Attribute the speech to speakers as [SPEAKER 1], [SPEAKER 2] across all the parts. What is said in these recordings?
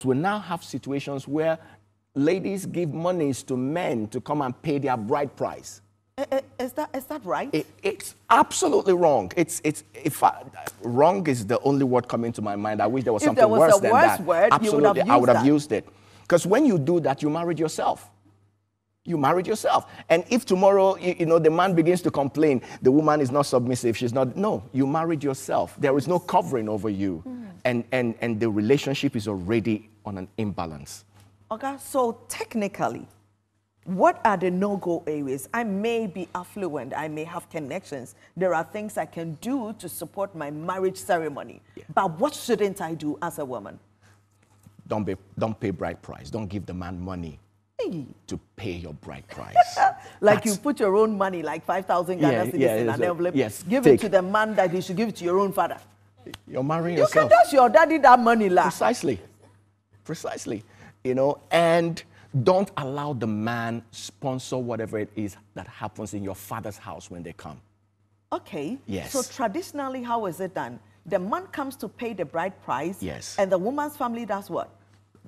[SPEAKER 1] we now have situations where ladies give monies to men to come and pay their bride price.
[SPEAKER 2] Is that right?
[SPEAKER 1] It's absolutely wrong. Wrong is the only word coming to my mind. I wish there was something worse than that.
[SPEAKER 2] Word,
[SPEAKER 1] absolutely, I would have used it. Because when you do that, you married yourself. You married yourself. And if tomorrow, the man begins to complain, the woman is not submissive, she's not, no, you married yourself. There is no covering over you. And the relationship is already on an imbalance.
[SPEAKER 2] Okay, so technically, what are the no-go areas? I may be affluent, I may have connections. There are things I can do to support my marriage ceremony. Yeah. But what shouldn't I do as a woman?
[SPEAKER 1] Don't pay bride price. Don't give the man money to pay your bride price.
[SPEAKER 2] You put your own money, like 5,000 Ghana cedis in an envelope.
[SPEAKER 1] Yes,
[SPEAKER 2] give it to the man that he should give it to your own father.
[SPEAKER 1] You're marrying yourself.
[SPEAKER 2] You can dash your daddy that money, la.
[SPEAKER 1] Precisely. And don't allow the man sponsor whatever it is that happens in your father's house when they come.
[SPEAKER 2] Okay.
[SPEAKER 1] Yes.
[SPEAKER 2] So traditionally, how is it done? The man comes to pay the bride price.
[SPEAKER 1] Yes.
[SPEAKER 2] And the woman's family does what?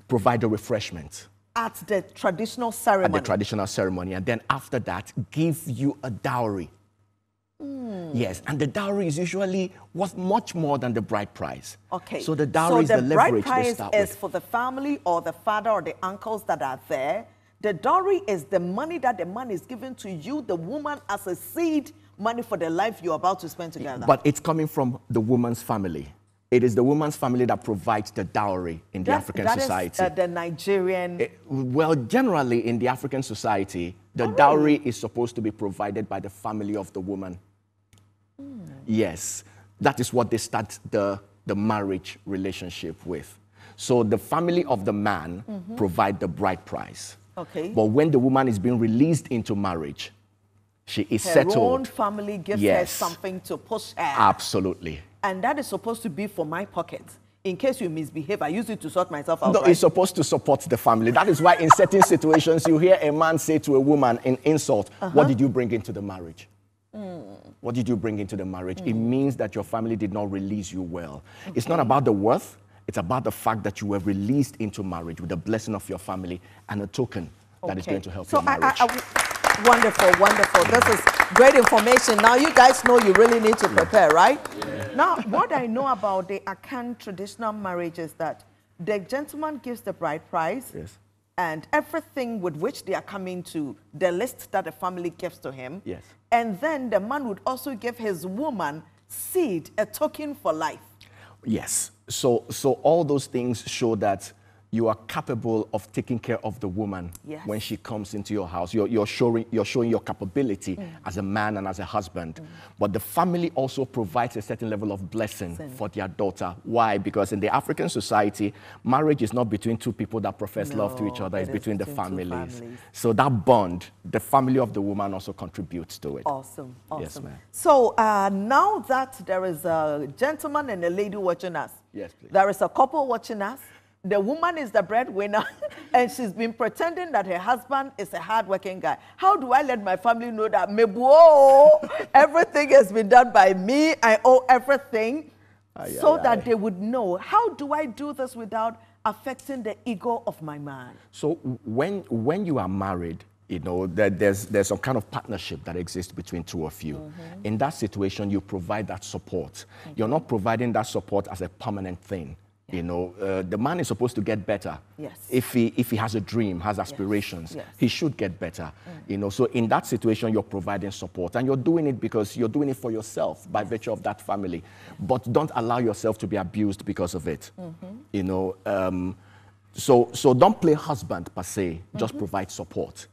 [SPEAKER 1] Provide the refreshment.
[SPEAKER 2] At the traditional ceremony.
[SPEAKER 1] At the traditional ceremony. And then after that, give you a dowry. Yes. And the dowry is usually worth much more than the bride price.
[SPEAKER 2] Okay.
[SPEAKER 1] So the dowry is the leverage they start with.
[SPEAKER 2] So the bride price is for the family or the father or the uncles that are there. The dowry is the money that the man is giving to you, the woman, as a seed money for the life you're about to spend together.
[SPEAKER 1] But it's coming from the woman's family. It is the woman's family that provides the dowry in the African society.
[SPEAKER 2] That is the Nigerian...
[SPEAKER 1] well, generally in the African society, the dowry is supposed to be provided by the family of the woman. Yes, that is what they start the marriage relationship with. So the family of the man provide the bride price.
[SPEAKER 2] Okay.
[SPEAKER 1] But when the woman is being released into marriage, she is settled.
[SPEAKER 2] Her own family gives her something to push her.
[SPEAKER 1] Absolutely.
[SPEAKER 2] And that is supposed to be for my pocket. In case you misbehave, I use it to sort myself out.
[SPEAKER 1] No, it's supposed to support the family. That is why in certain situations, you hear a man say to a woman in insult, what did you bring into the marriage? What did you bring into the marriage? It means that your family did not release you well. Okay. It's not about the worth. It's about the fact that you were released into marriage with the blessing of your family and a token that is going to help your marriage.
[SPEAKER 2] Wonderful, wonderful. This is great information. Now, you guys know you really need to prepare, right? Yeah. Now, what I know about the Akan traditional marriage is that the gentleman gives the bride price and everything with which they are coming to, the list that the family gives to him.
[SPEAKER 1] Yes.
[SPEAKER 2] And then the man would also give his woman seed, a token for life. Yes.
[SPEAKER 1] So all those things show that you are capable of taking care of the woman when she comes into your house. You're showing your capability as a man and as a husband. But the family also provides a certain level of blessing for their daughter. Why? Because in the African society, marriage is not between two people that profess love to each other. It's between the families. So that bond, the family of the woman also contributes to it.
[SPEAKER 2] Awesome. Awesome.
[SPEAKER 1] Yes, ma'am.
[SPEAKER 2] So now that there is a gentleman and a lady watching us,
[SPEAKER 1] yes, please.
[SPEAKER 2] There is a couple watching us. The woman is the breadwinner, and she's been pretending that her husband is a hardworking guy. How do I let my family know that everything has been done by me? I owe everything, so that they would know. How do I do this without affecting the ego of my man?
[SPEAKER 1] So when you are married, you know, there's some kind of partnership that exists between two of you. In that situation, you provide that support. You're not providing that support as a permanent thing. You know, the man is supposed to get better.
[SPEAKER 2] Yes.
[SPEAKER 1] If he has a dream, has aspirations, he should get better. You know, so in that situation, you're providing support. And you're doing it because you're doing it for yourself by virtue of that family. But don't allow yourself to be abused because of it. You know, so don't play husband per se, just provide support.